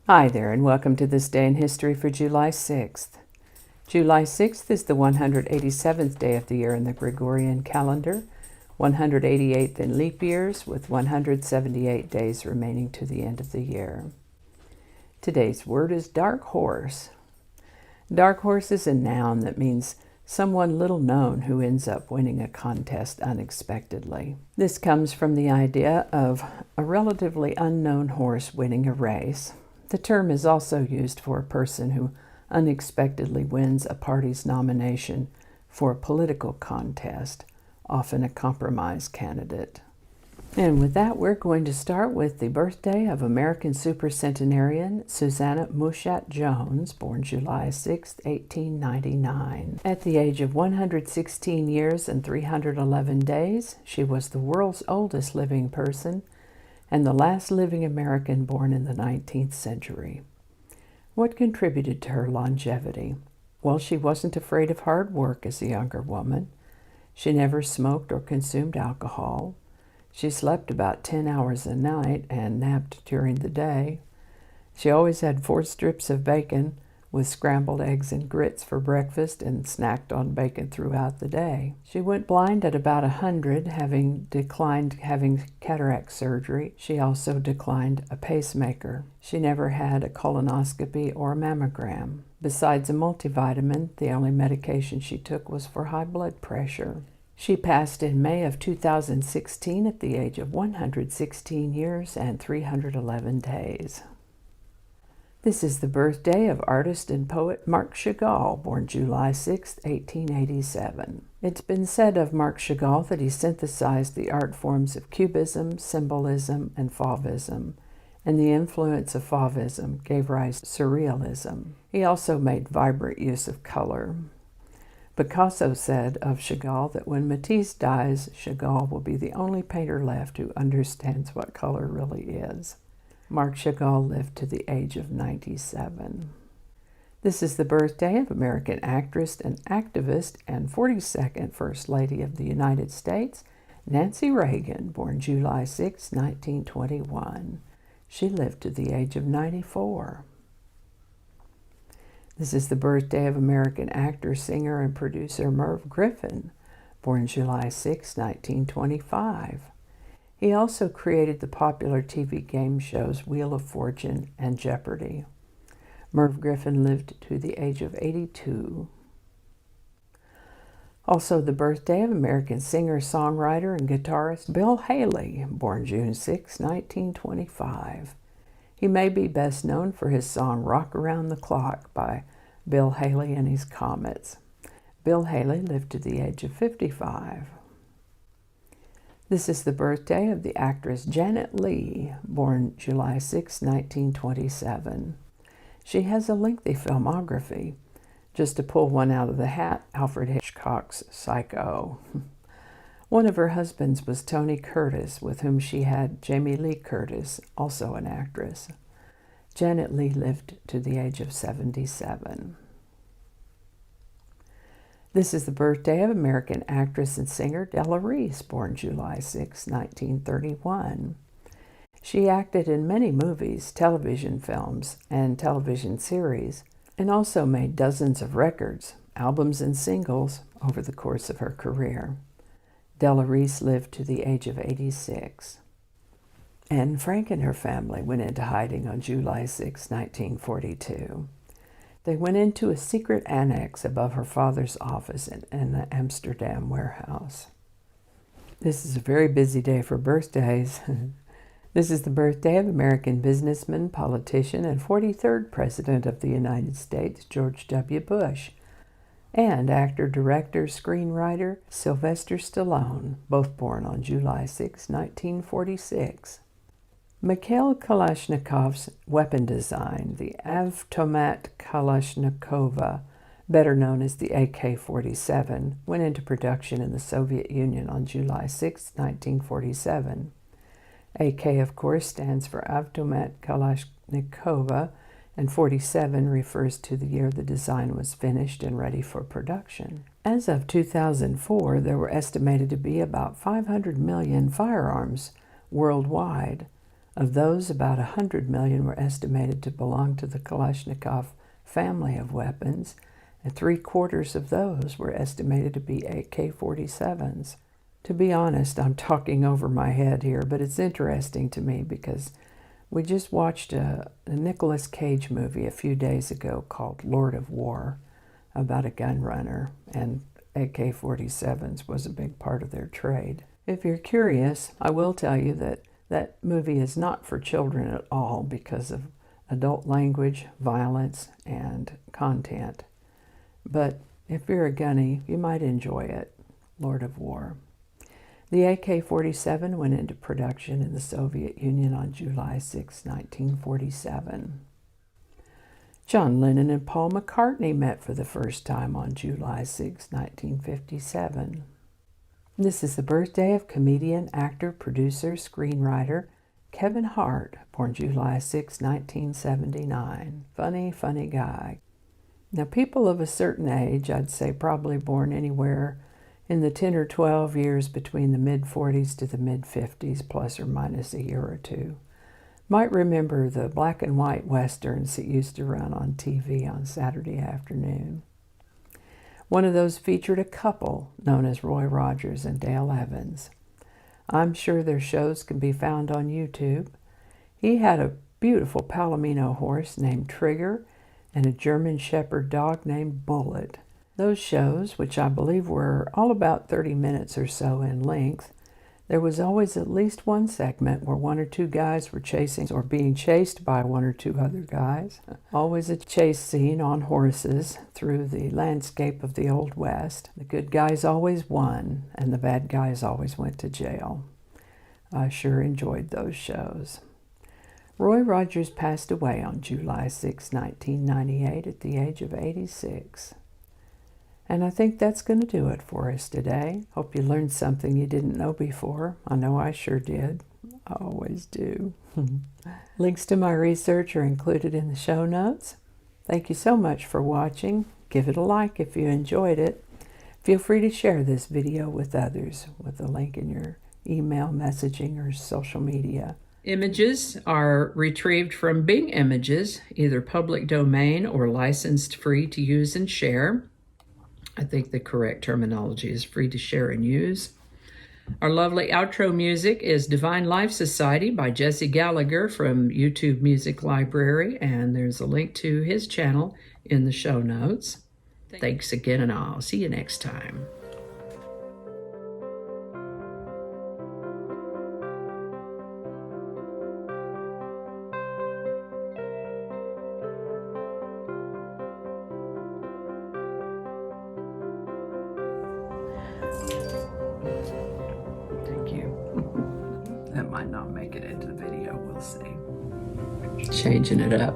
Hi there, and welcome to this day in history for July 6th. July 6th is the 187th day of the year in the Gregorian calendar, 188th in leap years, with 178 days remaining to the end of the year. Today's word is dark horse. Dark horse is a noun that means someone little known who ends up winning a contest unexpectedly. This comes from the idea of a relatively unknown horse winning a race. The term is also used for a person who unexpectedly wins a party's nomination for a political contest, often a compromise candidate. And with that, we're going to start with the birthday of American supercentenarian Susannah Mushatt Jones, born July 6, 1899. At the age of 116 years and 311 days, she was the world's oldest living person and the last living American born in the 19th century. What contributed to her longevity? Well, she wasn't afraid of hard work as a younger woman. She never smoked or consumed alcohol. She slept about 10 hours a night and napped during the day. She always had 4 strips of bacon with scrambled eggs and grits for breakfast and snacked on bacon throughout the day. She went blind at about 100, having declined having cataract surgery. She also declined a pacemaker. She never had a colonoscopy or a mammogram. Besides a multivitamin, the only medication she took was for high blood pressure. She passed in May of 2016 at the age of 116 years and 311 days. This is the birthday of artist and poet Marc Chagall, born July 6, 1887. It's been said of Marc Chagall that he synthesized the art forms of Cubism, Symbolism, and Fauvism, and the influence of Fauvism gave rise to Surrealism. He also made vibrant use of color. Picasso said of Chagall that when Matisse dies, Chagall will be the only painter left who understands what color really is. Marc Chagall lived to the age of 97. This is the birthday of American actress and activist and 42nd First Lady of the United States, Nancy Reagan, born July 6, 1921. She lived to the age of 94. This is the birthday of American actor, singer, and producer Merv Griffin, born July 6, 1925. He also created the popular TV game shows Wheel of Fortune and Jeopardy! Merv Griffin lived to the age of 82. Also the birthday of American singer, songwriter, and guitarist Bill Haley, born June 6, 1925. He may be best known for his song Rock Around the Clock by Bill Haley and his Comets. Bill Haley lived to the age of 55. This is the birthday of the actress Janet Leigh, born July 6, 1927. She has a lengthy filmography. Just to pull one out of the hat, Alfred Hitchcock's Psycho. One of her husbands was Tony Curtis, with whom she had Jamie Lee Curtis, also an actress. Janet Leigh lived to the age of 77. This is the birthday of American actress and singer Della Reese, born July 6, 1931. She acted in many movies, television films, and television series, and also made dozens of records, albums, and singles over the course of her career. Della Reese lived to the age of 86. Anne Frank and her family went into hiding on July 6, 1942. They went into a secret annex above her father's office in an Amsterdam warehouse. This is a very busy day for birthdays. This is the birthday of American businessman, politician, and 43rd President of the United States, George W. Bush, and actor, director, screenwriter Sylvester Stallone, both born on July 6, 1946. Mikhail Kalashnikov's weapon design, the Avtomat Kalashnikova, better known as the AK-47, went into production in the Soviet Union on July 6, 1947. AK, of course, stands for Avtomat Kalashnikova, and 47 refers to the year the design was finished and ready for production. As of 2004, there were estimated to be about 500 million firearms worldwide, Of those, about 100 million were estimated to belong to the Kalashnikov family of weapons, and 3/4 of those were estimated to be AK-47s. To be honest, I'm talking over my head here, but it's interesting to me because we just watched a Nicolas Cage movie a few days ago called Lord of War about a gun runner, and AK-47s was a big part of their trade. If you're curious, I will tell you that that movie is not for children at all because of adult language, violence, and content. But if you're a gunny, you might enjoy it. Lord of War. The AK-47 went into production in the Soviet Union on July 6, 1947. John Lennon and Paul McCartney met for the first time on July 6, 1957. This is the birthday of comedian, actor, producer, screenwriter Kevin Hart, born July 6, 1979. Funny guy. Now, people of a certain age, I'd say probably born anywhere in the 10 or 12 years between the mid-40s to the mid-50s, plus or minus a year or two, might remember the black and white westerns that used to run on TV on Saturday afternoon. One of those featured a couple known as Roy Rogers and Dale Evans. I'm sure their shows can be found on YouTube. He had a beautiful Palomino horse named Trigger and a German Shepherd dog named Bullet. Those shows, which I believe were all about 30 minutes or so in length, there was always at least one segment where one or two guys were chasing or being chased by one or two other guys. Always a chase scene on horses through the landscape of the Old West. The good guys always won, and the bad guys always went to jail. I sure enjoyed those shows. Roy Rogers passed away on July 6, 1998 at the age of 86. And I think that's going to do it for us today. Hope you learned something you didn't know before. I know I sure did. I always do. Links to my research are included in the show notes. Thank you so much for watching. Give it a like if you enjoyed it. Feel free to share this video with others with a link in your email, messaging, or social media. Images are retrieved from Bing Images, either public domain or licensed free to use and share. I think the correct terminology is free to share and use. Our lovely outro music is Divine Life Society by Jesse Gallagher from YouTube Music Library, and there's a link to his channel in the show notes. Thanks again, and I'll see you next time. Thank you. That might not make it into the video, we'll see. Changing it up.